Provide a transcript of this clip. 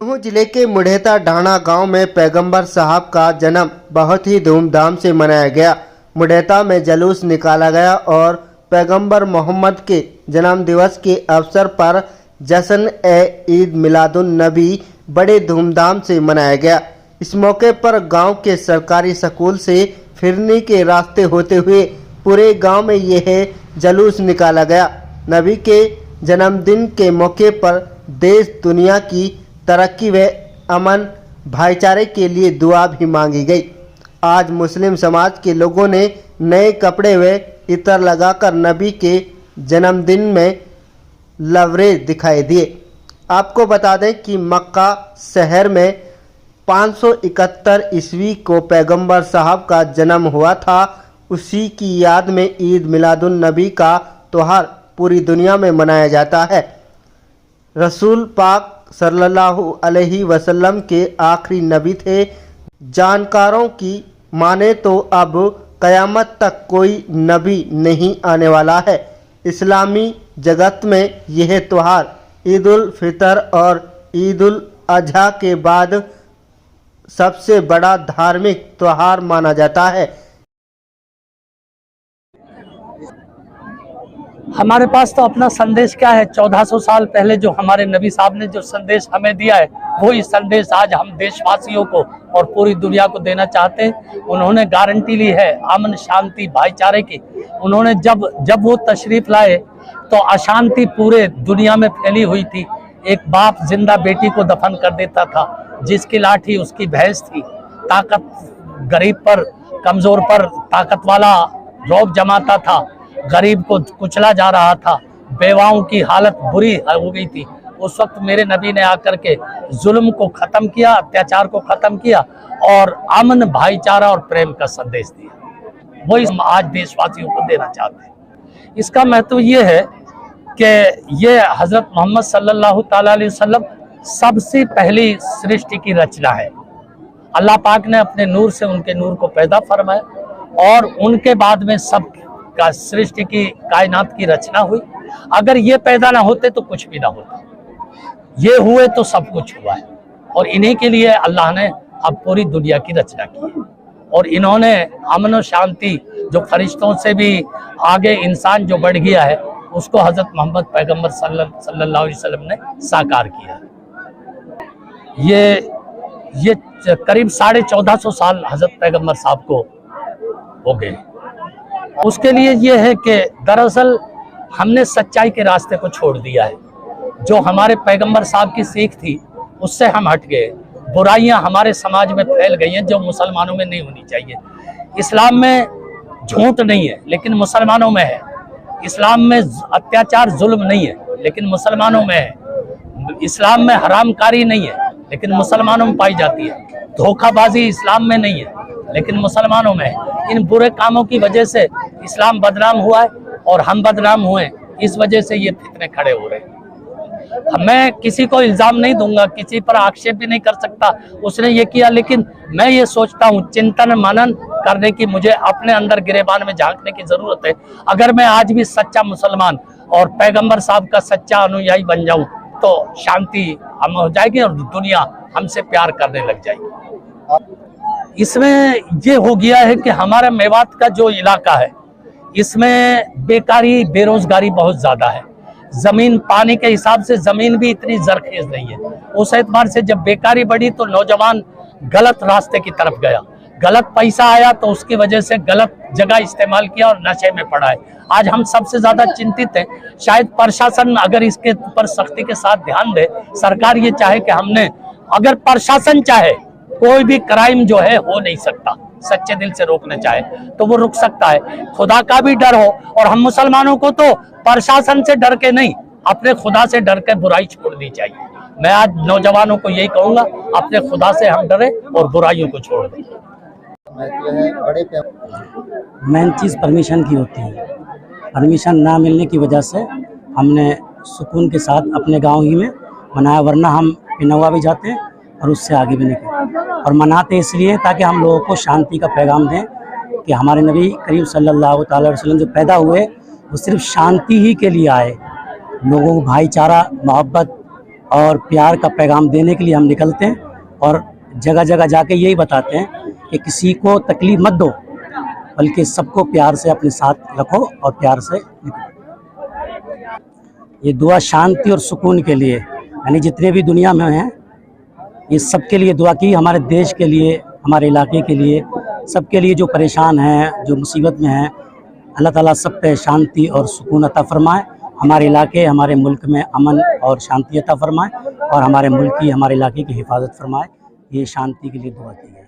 दमोह जिले के मुढ़ेता ढाणा गांव में पैगंबर साहब का जन्म बहुत ही धूमधाम से मनाया गया। मुढ़ेता में जुलूस निकाला गया और पैगंबर मोहम्मद के जन्म दिवस के अवसर पर जश्न ए ईद मिलादुन नबी बड़े धूमधाम से मनाया गया। इस मौके पर गांव के सरकारी स्कूल से फिरनी के रास्ते होते हुए पूरे गांव में यह जुलूस निकाला गया। नबी के जन्मदिन के मौके पर देश दुनिया की तरक्की व अमन भाईचारे के लिए दुआ भी मांगी गई। आज मुस्लिम समाज के लोगों ने नए कपड़े व इतर लगाकर नबी के जन्मदिन में लवरेज दिखाई दिए। आपको बता दें कि मक्का शहर में 571 ईस्वी को पैगंबर साहब का जन्म हुआ था। उसी की याद में ईद मिलादुन नबी का त्यौहार पूरी दुनिया में मनाया जाता है। रसूल पाक सल्लल्लाहु अलैहि वसल्लम के आखिरी नबी थे। जानकारों की माने तो अब क़यामत तक कोई नबी नहीं आने वाला है। इस्लामी जगत में यह त्यौहार ईद उल फितर और ईद उल अजहा के बाद सबसे बड़ा धार्मिक त्यौहार माना जाता है। हमारे पास तो अपना संदेश क्या है, 1400 साल पहले जो हमारे नबी साहब ने जो संदेश हमें दिया है वही संदेश आज हम देशवासियों को और पूरी दुनिया को देना चाहते हैं। उन्होंने गारंटी ली है अमन शांति भाईचारे की। उन्होंने जब वो तशरीफ लाए तो अशांति पूरे दुनिया में फैली हुई थी। एक बाप जिंदा बेटी को दफन कर देता था, जिसकी लाठी उसकी भैंस थी। ताकत गरीब पर कमजोर पर ताकत वाला रौब जमाता था, गरीब को कुचला जा रहा था, बेवाओं की हालत बुरी हो गई थी। उस वक्त मेरे नबी ने आकर के जुल्म को खत्म किया, अत्याचार को खत्म किया और अमन भाईचारा और प्रेम का संदेश दिया। वही हम आज देशवासियों को देना चाहते हैं। इसका महत्व ये है कि ये हजरत मोहम्मद सल्लल्लाहु ताला अलैहि वसल्लम सबसे पहली सृष्टि की रचना है। अल्लाह पाक ने अपने नूर से उनके नूर को पैदा फरमाया और उनके बाद में सब का सृष्टि की कायनात की रचना हुई। अगर ये पैदा ना होते तो कुछ भी ना होता। ये हुए तो सब कुछ हुआ है और इन्हीं के लिए अल्लाह ने अब पूरी दुनिया की रचना की है। और इन्होंने अमन और शांति जो फरिश्तों से भी आगे इंसान जो बढ़ गया है उसको हजरत मोहम्मद पैगंबर सल्लल्लाहु अलैहि वसल्लम ने साकार किया। ये करीब 1450 साल हजरत पैगंबर साहब को हो गए। उसके लिए ये है कि दरअसल हमने सच्चाई के रास्ते को छोड़ दिया है। जो हमारे पैगंबर साहब की सीख थी उससे हम हट गए। बुराइयां हमारे समाज में फैल गई हैं जो मुसलमानों में नहीं होनी चाहिए। इस्लाम में झूठ नहीं है लेकिन मुसलमानों में है। इस्लाम में अत्याचार जुल्म नहीं है लेकिन मुसलमानों में है। इस्लाम में हरामकारी नहीं है लेकिन मुसलमानों में पाई जाती है। धोखाबाजी इस्लाम में नहीं है लेकिन मुसलमानों में है। इन बुरे कामों की वजह से इस्लाम बदनाम हुआ है और हम बदनाम हुए। इस वजह से ये फितने खड़े हो रहे हैं। मैं किसी को इल्जाम नहीं दूंगा, किसी पर आक्षेप भी नहीं कर सकता उसने ये किया, लेकिन मैं ये सोचता हूँ चिंतन मनन करने की मुझे अपने अंदर गिरेबान में झांकने की जरूरत है। अगर मैं आज भी सच्चा मुसलमान और पैगंबर साहब का सच्चा अनुयायी बन जाऊं तो शांति हम हो जाएगी और दुनिया हमसे प्यार करने लग जाएगी। इसमें ये हो गया है कि हमारा मेवात का जो इलाका है इसमें बेकारी बेरोजगारी बहुत ज्यादा है। जमीन पानी के हिसाब से जमीन भी इतनी जरखेज नहीं है। उस एतबार से जब बेकारी बढ़ी तो नौजवान गलत रास्ते की तरफ गया, गलत पैसा आया तो उसकी वजह से गलत जगह इस्तेमाल किया और नशे में पड़ा है। आज हम सबसे ज्यादा चिंतित हैं। शायद प्रशासन अगर इसके ऊपर सख्ती के साथ ध्यान दे, सरकार ये चाहे कि हमने अगर प्रशासन चाहे कोई भी क्राइम जो है हो नहीं सकता, सच्चे दिल से रोकना चाहे तो वो रुक सकता है। खुदा का भी डर हो और हम मुसलमानों को तो प्रशासन से डर के नहीं अपने खुदा से डर के बुराई छोड़नी चाहिए। मैं आज नौजवानों को यही कहूंगा, अपने खुदा से हम डरे और बुराइयों को छोड़ दें। मेन चीज़ परमिशन की होती है। परमिशन ना मिलने की वजह से हमने सुकून के साथ अपने गांव ही में मनाया, वरना हम पिनौवा भी जाते हैं और उससे आगे भी निकले। और मनाते इसलिए ताकि हम लोगों को शांति का पैगाम दें कि हमारे नबी करीम सल्लल्लाहु अलैहि वसल्लम जो पैदा हुए वो सिर्फ शांति ही के लिए आए। लोगों को भाईचारा मोहब्बत और प्यार का पैगाम देने के लिए हम निकलते हैं और जगह जगह जाके यही बताते हैं कि किसी को तकलीफ मत दो, बल्कि सबको प्यार से अपने साथ रखो और प्यार से निकलो। ये दुआ शांति और सुकून के लिए, यानी जितने भी दुनिया में हैं ये सबके लिए दुआ की, हमारे देश के लिए, हमारे इलाके के लिए, सबके लिए जो परेशान हैं, जो मुसीबत में हैं, अल्लाह ताला सब पे शांति और सुकून अता फरमाए। हमारे इलाके, हमारे मुल्क में अमन और शांति अता फरमाए और हमारे मुल्क की, हमारे इलाके की हिफाजत फरमाए। ये शांति के लिए दुआ की है।